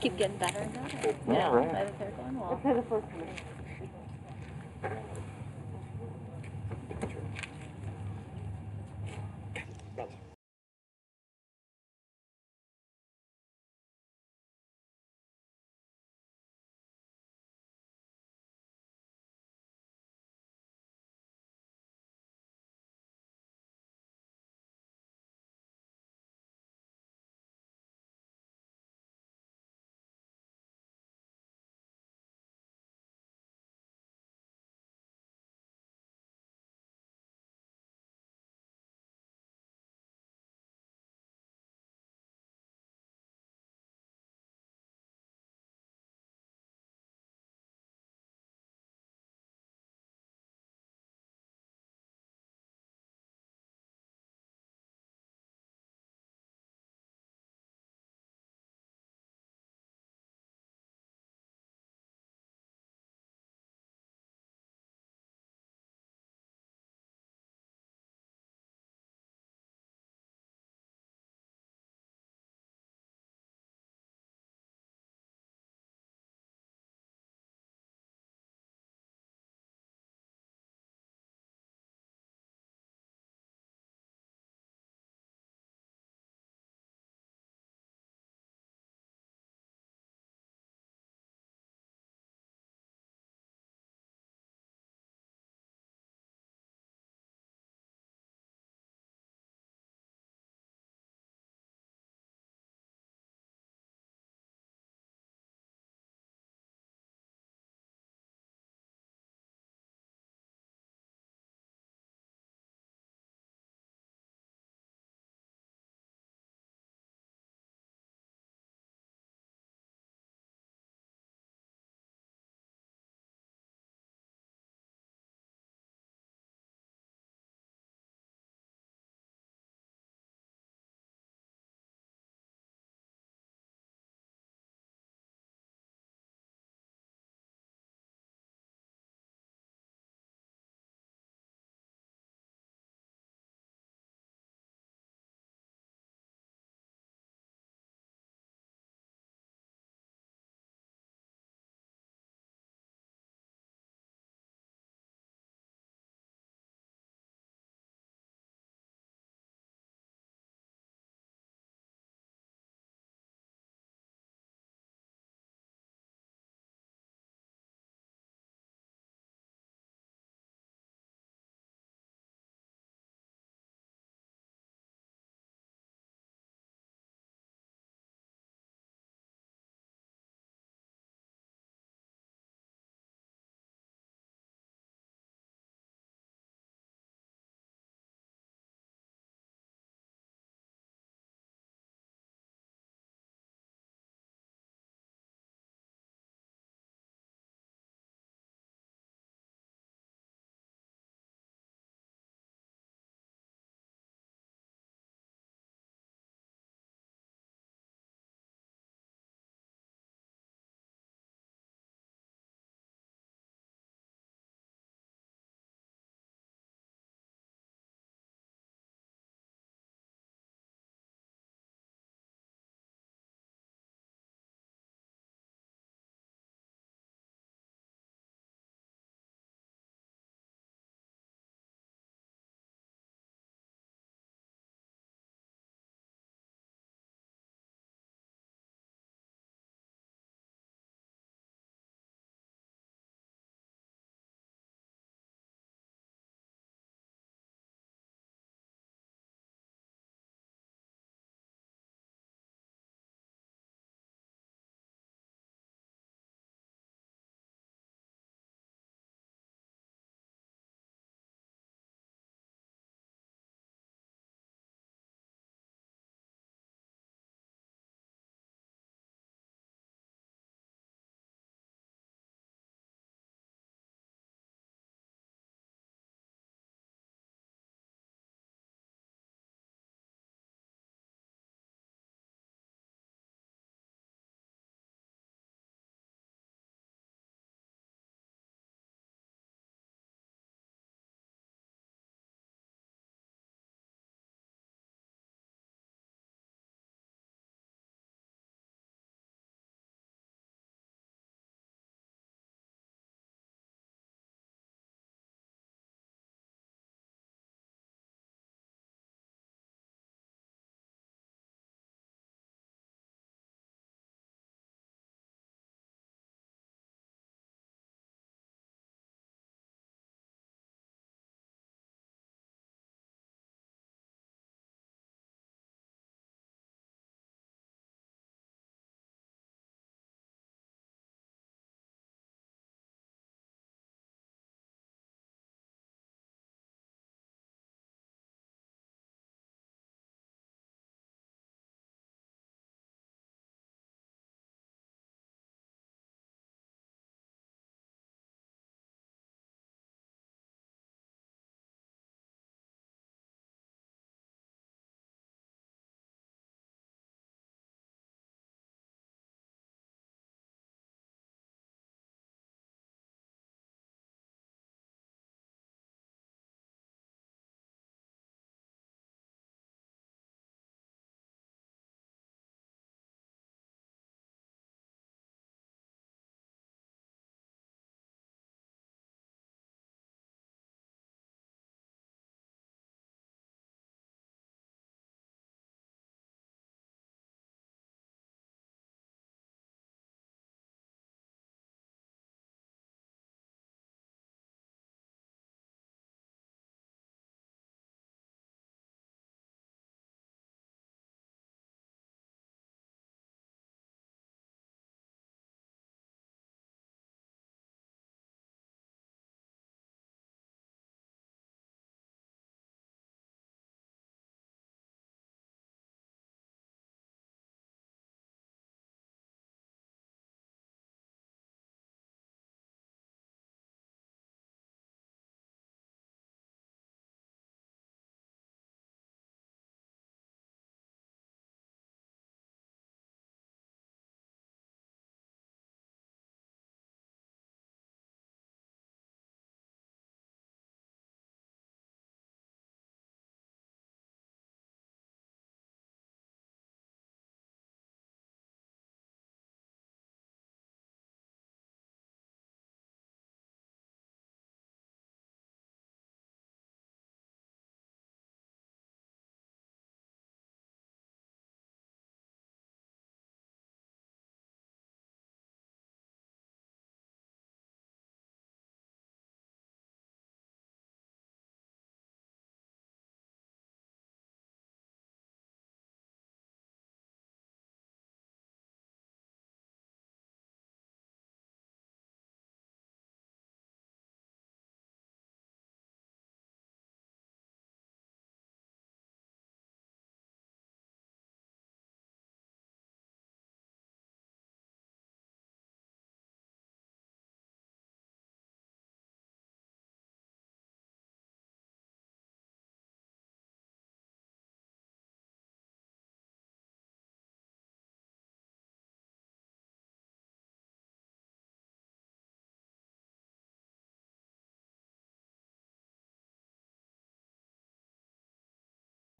Keep getting better and better. Yeah, right. They're going well. Let's say the first one.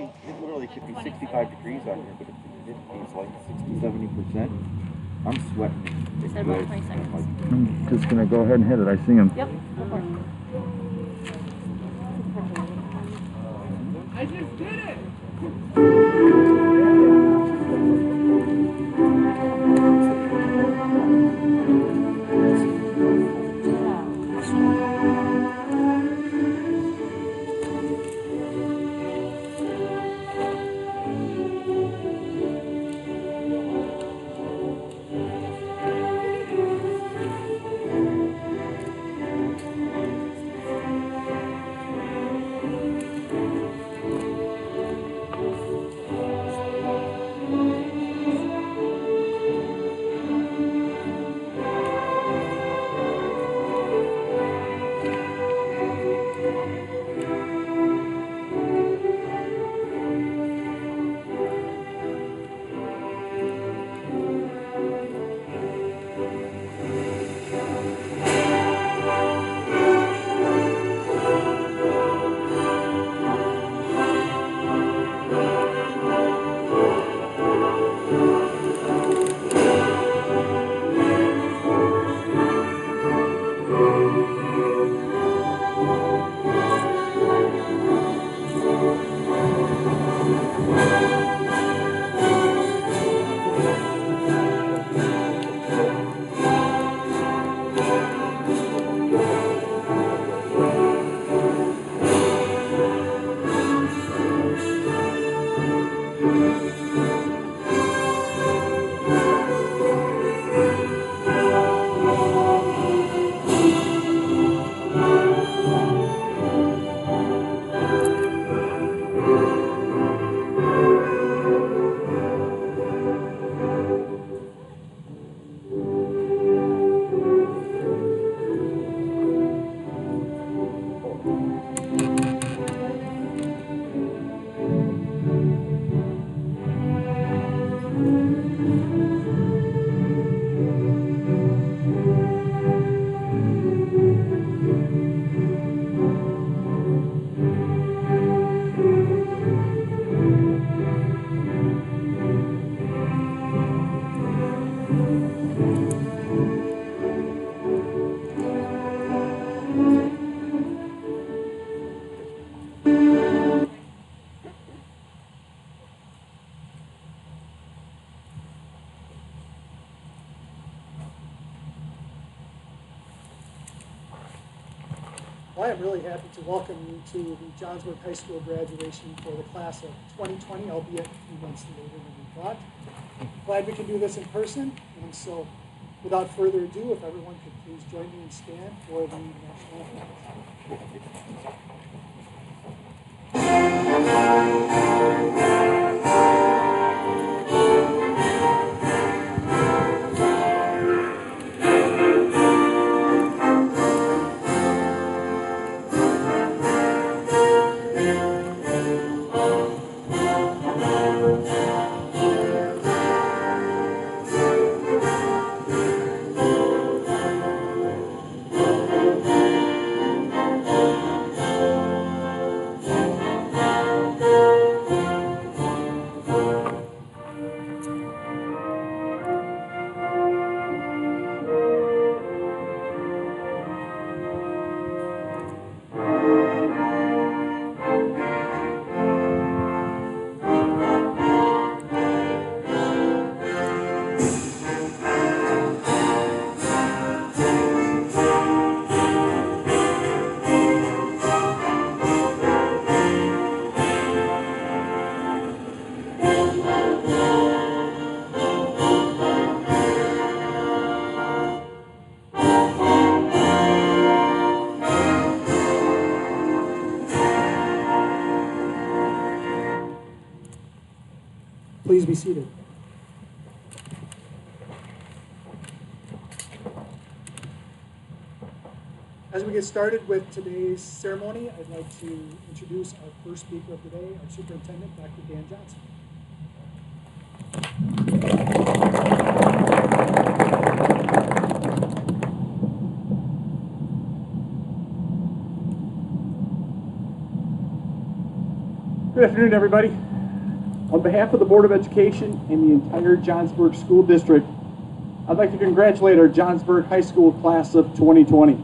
It literally could be 65 degrees out here, but if the humidity's like 60-70%, I'm sweating. It's Said about 20 seconds. I'm just gonna go ahead and hit it. I see him. Yep, go for it. I just did it! I am really happy to welcome you to the Johnsburg High School graduation for the class of 2020, albeit a few months later than we thought. Glad we can do this in person, and so without further ado, if everyone could please join me and stand for the national anthem. Please be seated. As we get started with today's ceremony, I'd like to introduce our first speaker of the day, our Superintendent Dr. Dan Johnson. Good afternoon, everybody. On behalf of the Board of Education and the entire Johnsburg School District, I'd like to congratulate our Johnsburg High School class of 2020.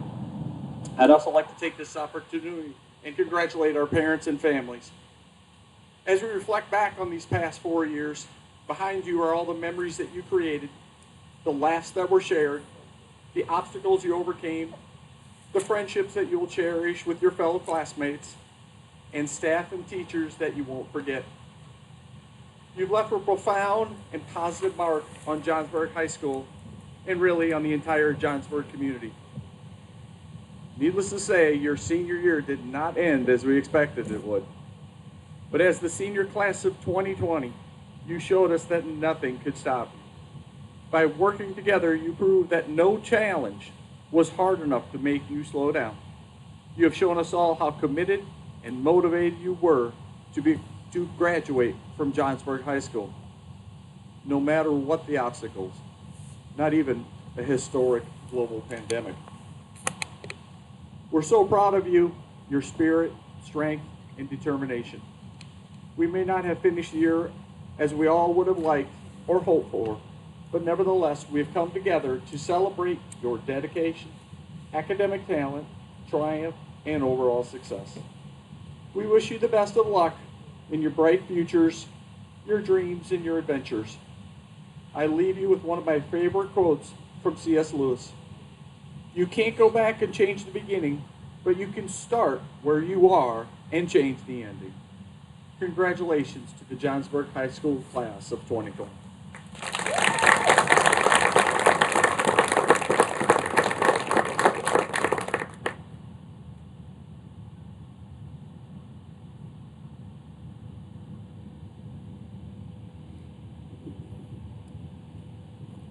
I'd also like to take this opportunity and congratulate our parents and families. As we reflect back on these past 4 years, behind you are all the memories that you created, the laughs that were shared, the obstacles you overcame, the friendships that you will cherish with your fellow classmates, and staff and teachers that you won't forget. You've left a profound and positive mark on Johnsburg High School and really on the entire Johnsburg community. Needless to say, your senior year did not end as we expected it would. But as the senior class of 2020, you showed us that nothing could stop you. By working together, you proved that no challenge was hard enough to make you slow down. You have shown us all how committed and motivated you were to graduate from Johnsburg High School, no matter what the obstacles, not even a historic global pandemic. We're so proud of you, your spirit, strength, and determination. We may not have finished the year as we all would have liked or hoped for, but nevertheless, we have come together to celebrate your dedication, academic talent, triumph, and overall success. We wish you the best of luck in your bright futures, your dreams, and your adventures. I leave you with one of my favorite quotes from C.S. Lewis. You can't go back and change the beginning, but you can start where you are and change the ending. Congratulations to the Johnsburg High School class of 2020.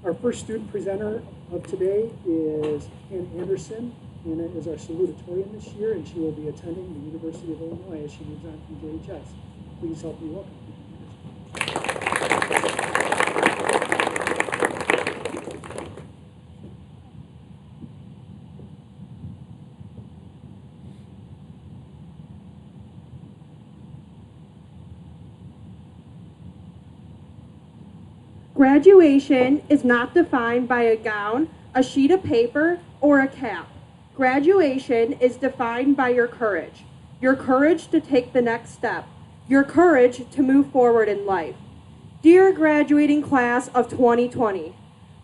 Our first student presenter of today is Ann Anderson. Anna is our salutatorian this year, and she will be attending the University of Illinois as she moves on from JHS. Please help me welcome Graduation is not defined by a gown, a sheet of paper, or a cap. Graduation is defined by your courage to take the next step, your courage to move forward in life. Dear graduating class of 2020,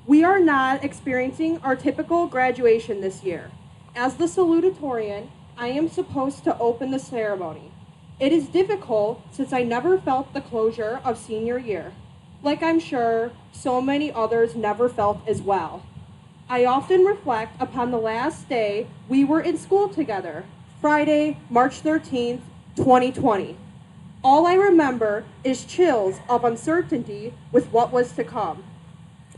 we are not experiencing our typical graduation this year. As the salutatorian, I am supposed to open the ceremony. It is difficult since I never felt the closure of senior year, like I'm sure so many others never felt as well. I often reflect upon the last day we were in school together, Friday, March 13th, 2020. All I remember is chills of uncertainty with what was to come.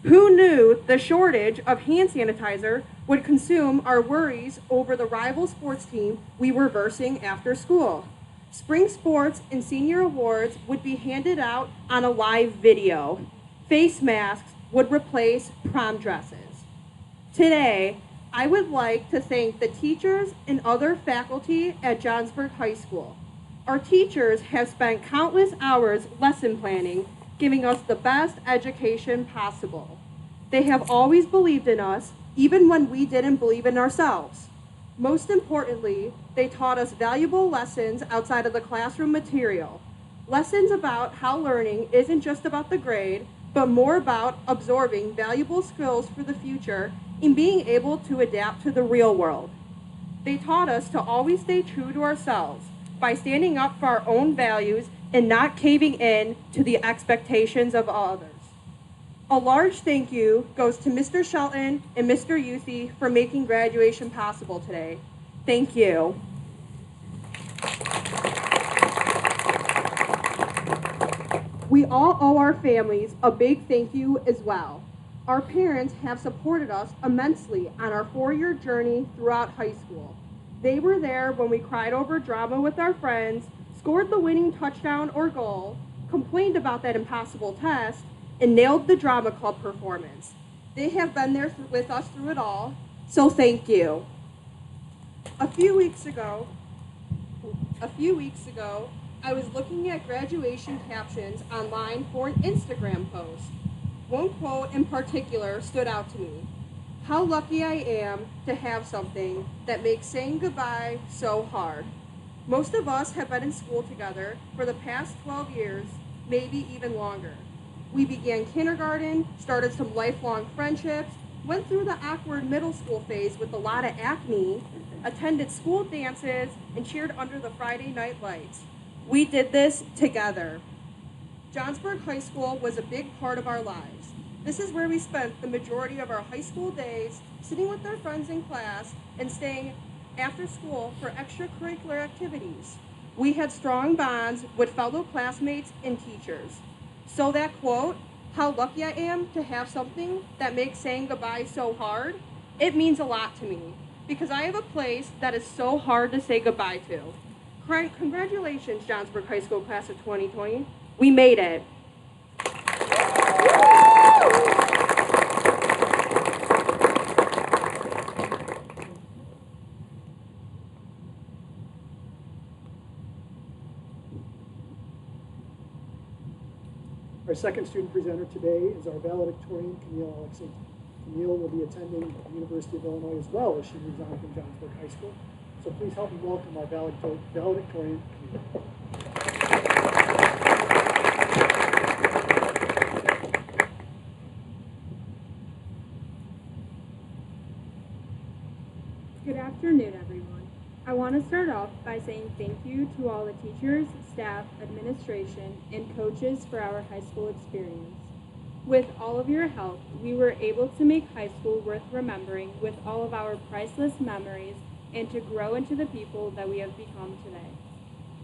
Who knew the shortage of hand sanitizer would consume our worries over the rival sports team we were versing after school? Spring sports and senior awards would be handed out on a live video. Face masks would replace prom dresses. Today, I would like to thank the teachers and other faculty at Johnsburg High School. Our teachers have spent countless hours lesson planning, giving us the best education possible. They have always believed in us, even when we didn't believe in ourselves. Most importantly, they taught us valuable lessons outside of the classroom material. Lessons about how learning isn't just about the grade, but more about absorbing valuable skills for the future and being able to adapt to the real world. They taught us to always stay true to ourselves by standing up for our own values and not caving in to the expectations of others. A large thank you goes to Mr. Shelton and Mr. Youthy for making graduation possible today. Thank you. We all owe our families a big thank you as well. Our parents have supported us immensely on our 4-year journey throughout high school. They were there when we cried over drama with our friends, scored the winning touchdown or goal, complained about that impossible test, and nailed the drama club performance. They have been there with us through it all, so thank you. A few weeks ago, I was looking at graduation captions online for an Instagram post. One quote in particular stood out to me. How lucky I am to have something that makes saying goodbye so hard. Most of us have been in school together for the past 12 years, maybe even longer. We began kindergarten, started some lifelong friendships, went through the awkward middle school phase with a lot of acne, attended school dances, and cheered under the Friday night lights. We did this together. Johnsburg High School was a big part of our lives. This is where we spent the majority of our high school days, sitting with our friends in class and staying after school for extracurricular activities. We had strong bonds with fellow classmates and teachers. So that quote, how lucky I am to have something that makes saying goodbye so hard, it means a lot to me because I have a place that is so hard to say goodbye to. Congratulations, Johnsburg High School class of 2020. We made it. Our second student presenter today is our valedictorian, Camille. Camille will be attending the University of Illinois as well as she moves on from Johnsburg High School. So please help me welcome our valedictorian, Camille. Good afternoon, everyone. I want to start off by saying thank you to all the teachers, staff, administration, and coaches for our high school experience. With all of your help, we were able to make high school worth remembering with all of our priceless memories and to grow into the people that we have become today.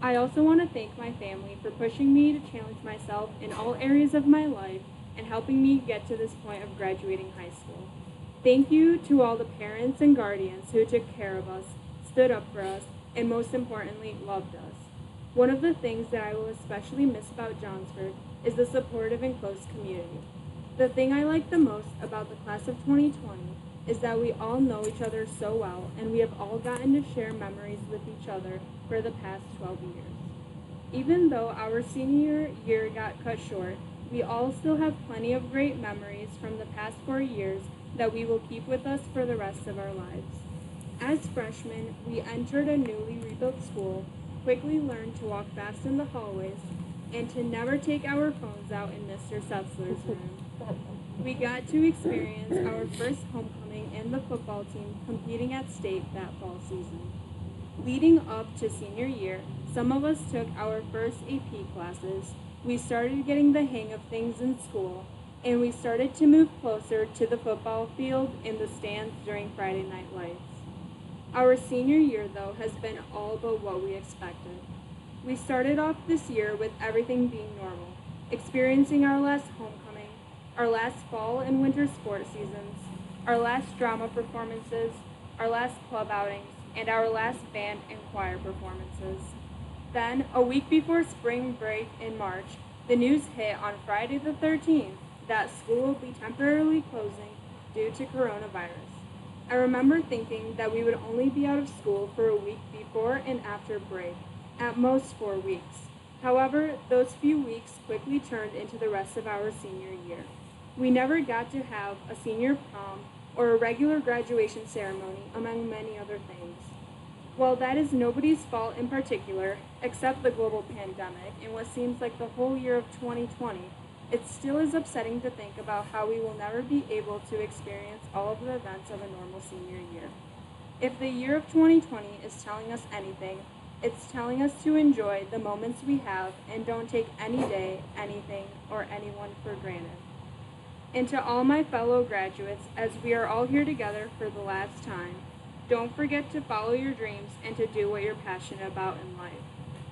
I also want to thank my family for pushing me to challenge myself in all areas of my life and helping me get to this point of graduating high school. Thank you to all the parents and guardians who took care of us, stood up for us, and most importantly, loved us. One of the things that I will especially miss about Johnsburg is the supportive and close community. The thing I like the most about the class of 2020 is that we all know each other so well, and we have all gotten to share memories with each other for the past 12 years. Even though our senior year got cut short, we all still have plenty of great memories from the past 4 years that we will keep with us for the rest of our lives. As freshmen, we entered a newly rebuilt school, quickly learned to walk fast in the hallways, and to never take our phones out in Mr. Setzler's room. We got to experience our first homecoming and the football team competing at state that fall season. Leading up to senior year, some of us took our first AP classes, we started getting the hang of things in school, and we started to move closer to the football field and the stands during Friday night lights. Our senior year, though, has been all but what we expected. We started off this year with everything being normal, experiencing our last homecoming, our last fall and winter sport seasons, our last drama performances, our last club outings, and our last band and choir performances. Then, a week before spring break in March, the news hit on Friday the 13th that school will be temporarily closing due to coronavirus. I remember thinking that we would only be out of school for a week before and after break, at most 4 weeks. However, those few weeks quickly turned into the rest of our senior year. We never got to have a senior prom or a regular graduation ceremony, among many other things. While that is nobody's fault in particular, except the global pandemic and what seems like the whole year of 2020, it still is upsetting to think about how we will never be able to experience all of the events of a normal senior year. If the year of 2020 is telling us anything, it's telling us to enjoy the moments we have and don't take any day, anything, or anyone for granted. And to all my fellow graduates, as we are all here together for the last time, don't forget to follow your dreams and to do what you're passionate about in life.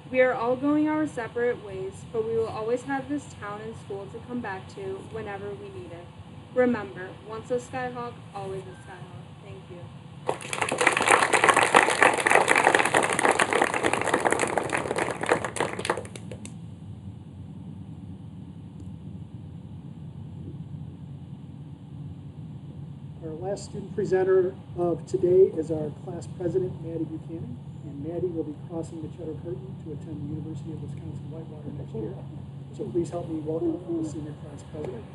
We are all going our separate ways, but we will always have this town and school to come back to whenever we need it. Remember, once a Skyhawk, always a Skyhawk. Thank you. Our last student presenter of today is our class president, Matty Buchanan. and Matty will be crossing the Cheddar Curtain to attend the University of Wisconsin-Whitewater next year. So please help me welcome the senior class president.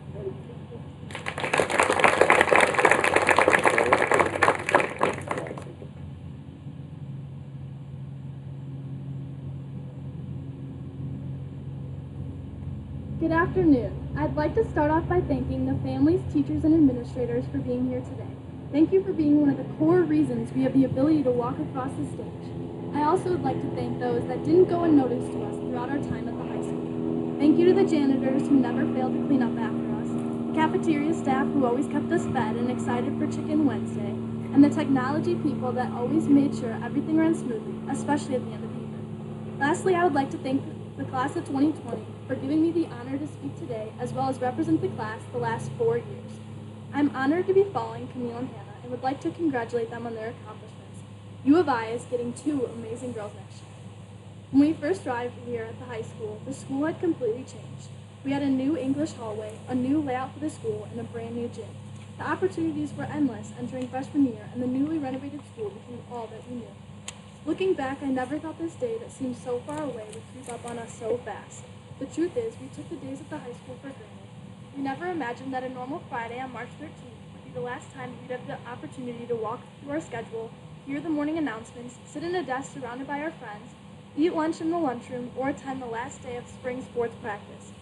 Good afternoon. I'd like to start off by thanking the families, teachers, and administrators for being here today. Thank you for being one of the core reasons we have the ability to walk across the stage. I also would like to thank those that didn't go unnoticed to us throughout our time at the high school. Thank you to the janitors who never failed to clean up after us, the cafeteria staff who always kept us fed and excited for Chicken Wednesday, and the technology people that always made sure everything ran smoothly, especially at the end of the year. Lastly, I would like to thank the class of 2020 for giving me the honor to speak today, as well as represent the class the last 4 years. I'm honored to be following Camille and Hannah and would like to congratulate them on their accomplishments. U of I is getting 2 amazing girls next year. When we first arrived here at the high school, the school had completely changed. We had a new English hallway, a new layout for the school, and a brand new gym. The opportunities were endless entering freshman year, and the newly renovated school became all that we knew. Looking back, I never thought this day that seemed so far away would creep up on us so fast. The truth is, we took the days at the high school for granted. We never imagined that a normal Friday on March 13th would be the last time we'd have the opportunity to walk through our schedule, hear the morning announcements, sit in a desk surrounded by our friends, eat lunch in the lunchroom, or attend the last day of spring sports practice.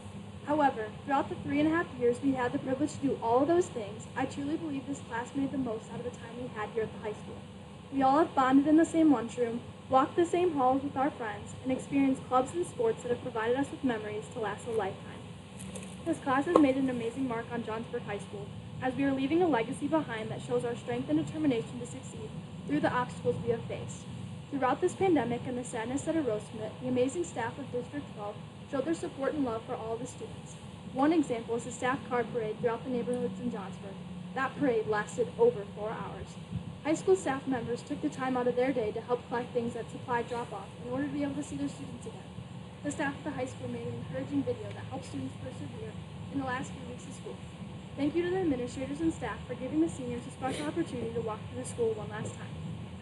However, throughout the 3.5 years we had the privilege to do all of those things, I truly believe this class made the most out of the time we had here at the high school. We all have bonded in the same lunchroom, walked the same halls with our friends, and experienced clubs and sports that have provided us with memories to last a lifetime. This class has made an amazing mark on Johnsburg High School, as we are leaving a legacy behind that shows our strength and determination to succeed through the obstacles we have faced. Throughout this pandemic and the sadness that arose from it, the amazing staff of District 12 showed their support and love for all the students. One example is the staff car parade throughout the neighborhoods in Johnsburg. That parade lasted over 4 hours. High school staff members took the time out of their day to help collect things at supply drop-off in order to be able to see their students again. The staff at the high school made an encouraging video that helped students persevere in the last few weeks of school. Thank you to the administrators and staff for giving the seniors a special opportunity to walk through the school one last time.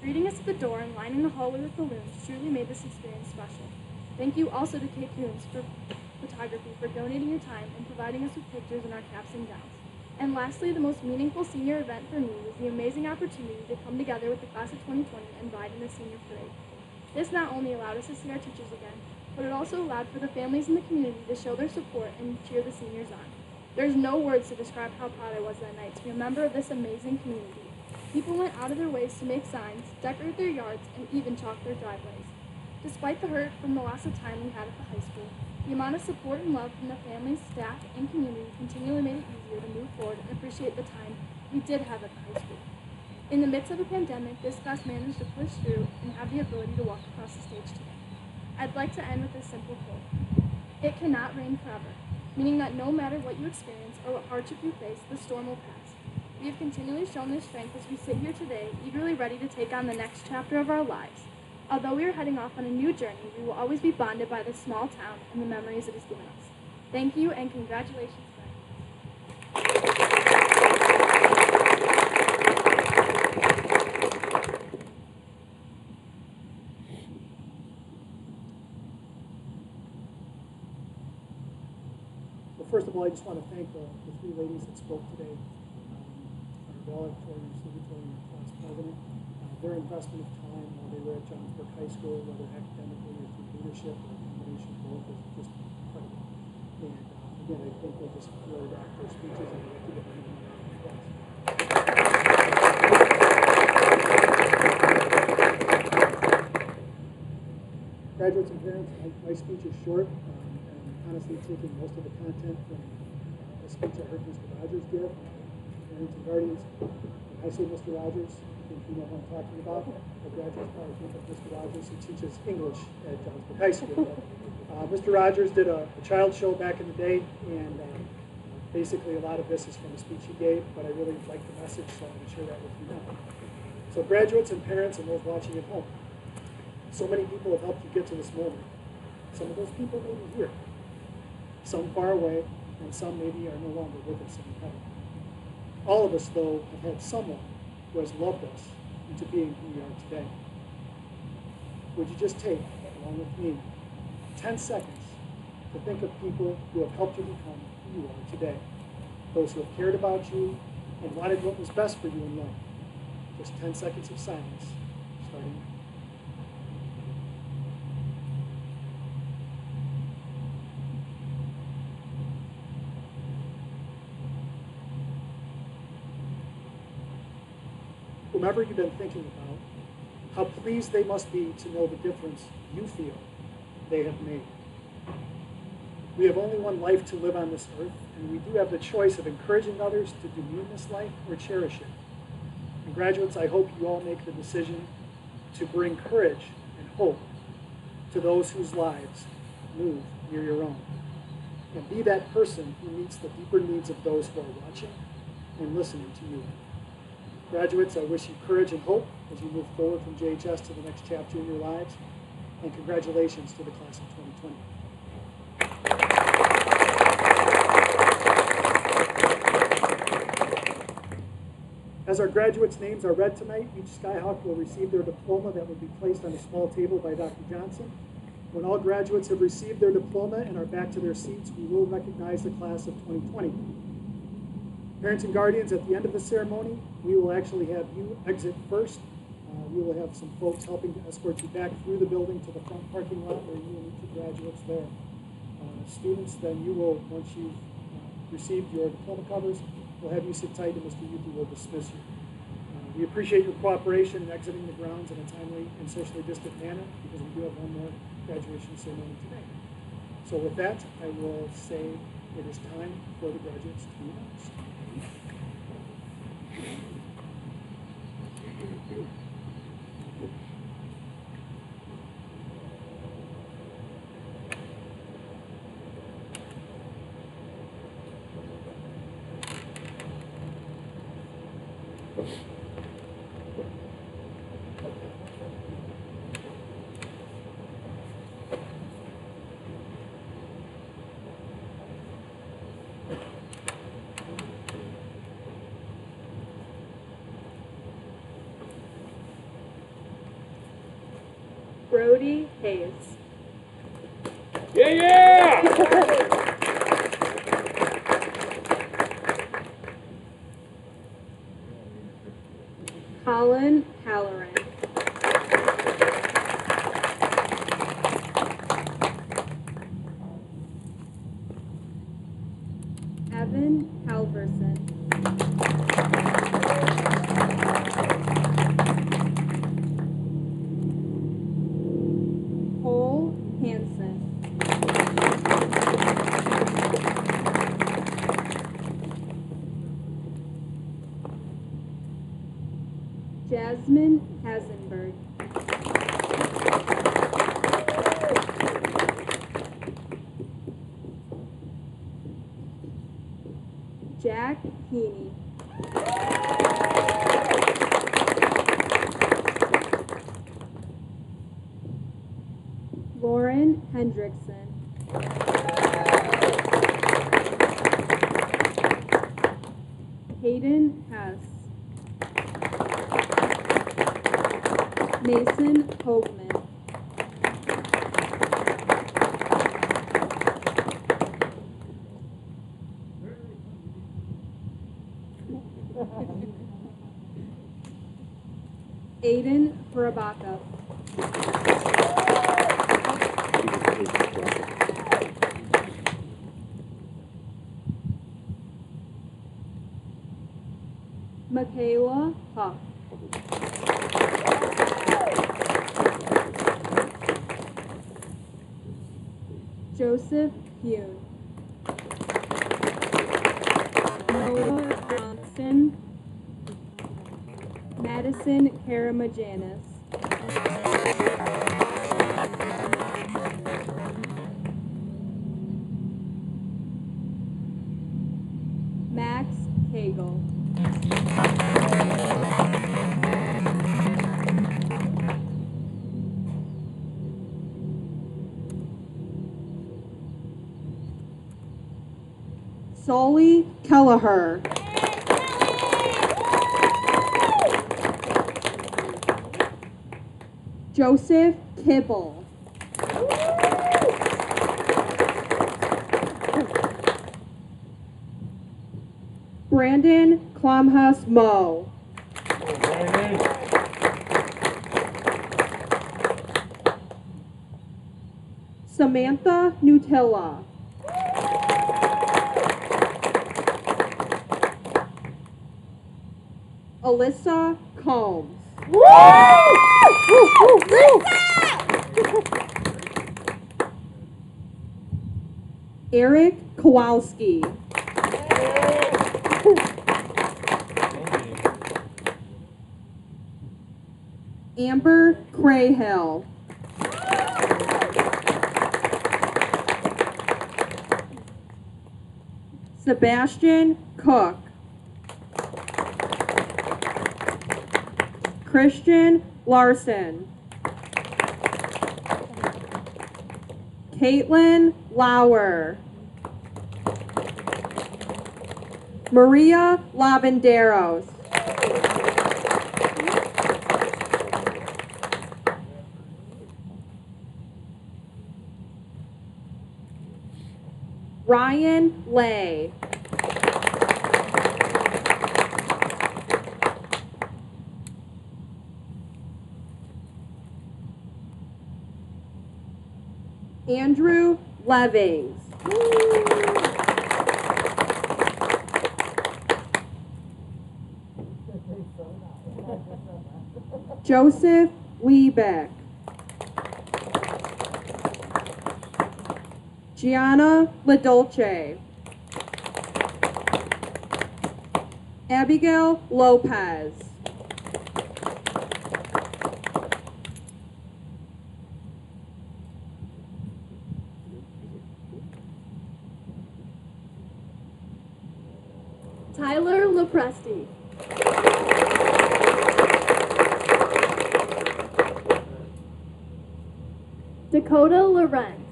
Greeting us at the door and lining the hallway with balloons truly made this experience special. Thank you also to Kate Coons for photography for donating your time and providing us with pictures in our caps and gowns. And lastly, the most meaningful senior event for me was the amazing opportunity to come together with the class of 2020 and ride in the senior parade. This not only allowed us to see our teachers again, but it also allowed for the families in the community to show their support and cheer the seniors on. There's no words to describe how proud I was that night to be a member of this amazing community. People went out of their ways to make signs, decorate their yards, and even chalk their driveways. Despite the hurt from the loss of time we had at the high school, the amount of support and love from the families, staff, and community continually made it easier to move forward and appreciate the time we did have at the high school. In the midst of a pandemic, this class managed to push through and have the ability to walk across the stage today. I'd like to end with this simple quote. It cannot rain forever, meaning that no matter what you experience or what hardship you face, the storm will pass. We have continually shown this strength as we sit here today, eagerly ready to take on the next chapter of our lives. Although we are heading off on a new journey, we will always be bonded by this small town and the memories it has given us. Thank you and congratulations. Well, first of all, I just want to thank the 3 ladies that spoke today, our Valedictorian, Salutatorian, and class president. Their investment of time while they were at Johnsburg High School, whether academically or through leadership or a combination of both, is just incredible. And again, I think they just flowed out their speeches and I'd like to give them a round of applause. Graduates and parents, my speech is short. I'm honestly taking most of the content from the speech I heard Mr. Rogers give. Parents and guardians, when I say Mr. Rogers, I think you know what I'm talking about. The graduates probably think of Mr. Rogers, who teaches English at Johnsburg High School. Mr. Rogers did a child show back in the day, and basically a lot of this is from the speech he gave, but I really like the message, so I'm going to share that with you now. So graduates and parents and those watching at home, so many people have helped you get to this moment. Some of those people may be here, some far away, and some maybe are no longer with us in heaven. All of us, though, have had someone who has loved us into being who we are today. would you just take, along with me, 10 seconds to think of people who have helped you become who you are today? Those who have cared about you and wanted what was best for you in life. Just 10 seconds of silence, starting now. Whomever you've been thinking about, how pleased they must be to know the difference you feel they have made. We have only one life to live on this earth, and we do have the choice of encouraging others to demean this life or cherish it. And graduates, I hope you all make the decision to bring courage and hope to those whose lives move near your own. And be that person who meets the deeper needs of those who are watching and listening to you. Graduates, I wish you courage and hope as you move forward from JHS to the next chapter in your lives. And congratulations to the class of 2020. As our graduates' names are read tonight, each Skyhawk will receive their diploma that will be placed on a small table by Dr. Johnson. When all graduates have received their diploma and are back to their seats, we will recognize the class of 2020. Parents and guardians, at the end of the ceremony, we will actually have you exit first. We will have some folks helping to escort you back through the building to the front parking lot where you will meet the graduates there. Students, then you will, once you've received your diploma covers, we'll have you sit tight and Mr. Yuki will dismiss you. We appreciate your cooperation in exiting the grounds in a timely and socially distant manner because we do have one more graduation ceremony today. So with that, I will say it is time for the graduates to be announced. Brody Hayes. Yeah! Colin Halloran. Evan Halverson. Cole Hansen. Jasmine Hasenberg. Jack Heaney. Lauren Hendrickson. Hayden Hess. Mason Hoagman. Aiden Hurabaka. Michaela Huff. Joseph Hune. Noah Johnson. Madison Karamajanis. Max Cagle. Solly Kelleher. Joseph Kibble. Brandon Klomhaus Moe. Samantha Nutella. Alyssa Combs. Eric Kowalski. Amber Crayhill. Sebastian Cook. Christian Larson. Caitlin Lauer. Maria Lavenderos. Ryan Lay. Andrew Levings. Joseph Liebeck. Gianna LaDolce. Abigail Lopez. Tyler Lepresti. Dakota Lorenz.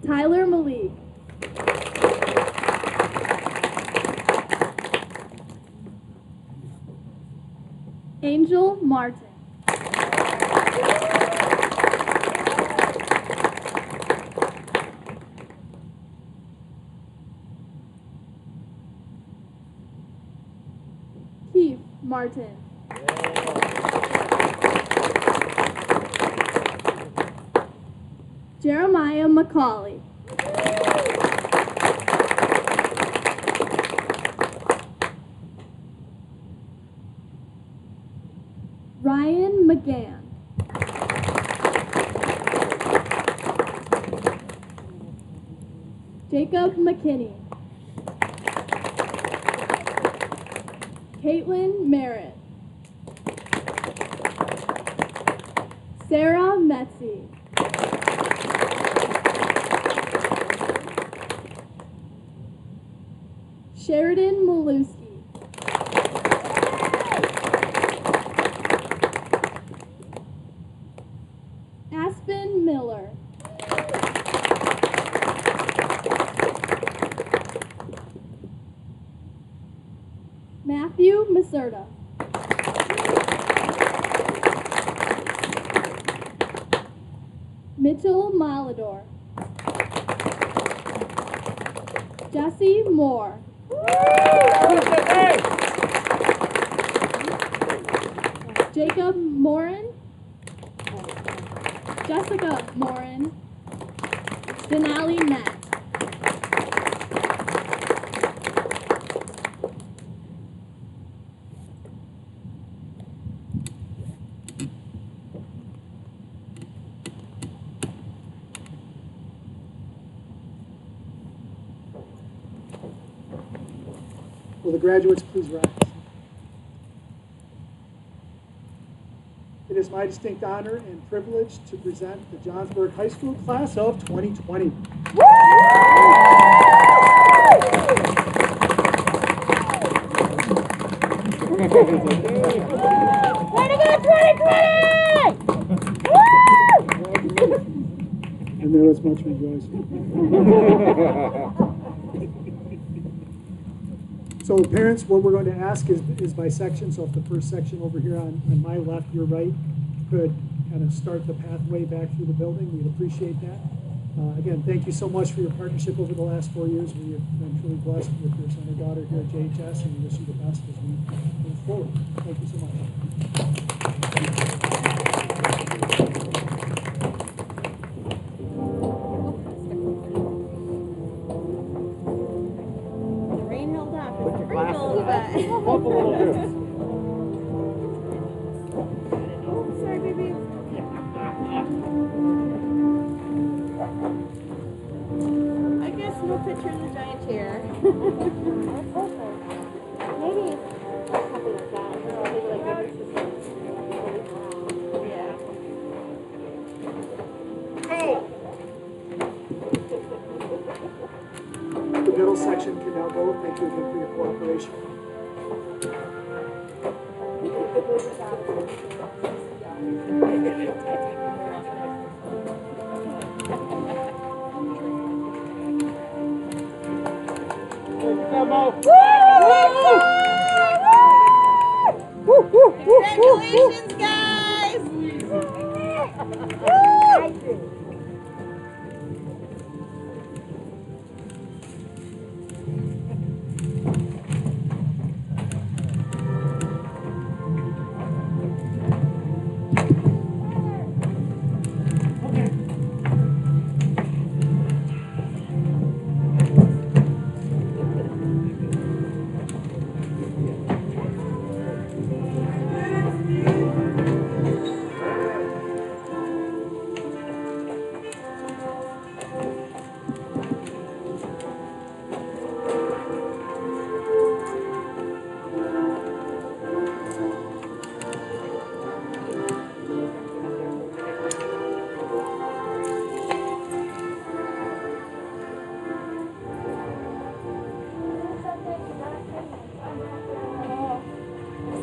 Tyler Malik. Angel Martin. Keith Martin. Jeremiah McCauley. Ryan McGann. Jacob McKinney. Caitlin Merritt. Sarah Metzi. Sheridan Maluski. Aspen Miller. Matthew Maserta. Mitchell Malador. Jesse Moore. Jacob Morin. Jessica Morin. Denali Matt. Will the graduates please rise? It is my distinct honor and privilege to present the Johnsburg High School class of 2020. And there was much rejoicing. So parents, what we're going to ask is by section. So if the first section over here on my left, your right, could kind of start the pathway back through the building, we'd appreciate that. Again, thank you so much for your partnership over the last 4 years. We have been truly blessed with your son or daughter here at JHS, and we wish you the best as we move forward. Thank you so much. The rain held off. Put your glasses Sprinkled, on. but. Up a little bit. Oh, sorry, baby. I guess no picture in the giant chair. Maybe something like that. Maybe like yeah. The middle section can now go. Thank you again for your cooperation. Congratulations, guys!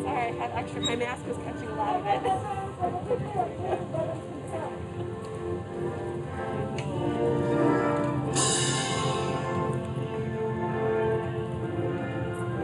Sorry, I had extra. My mask was catching a lot of it.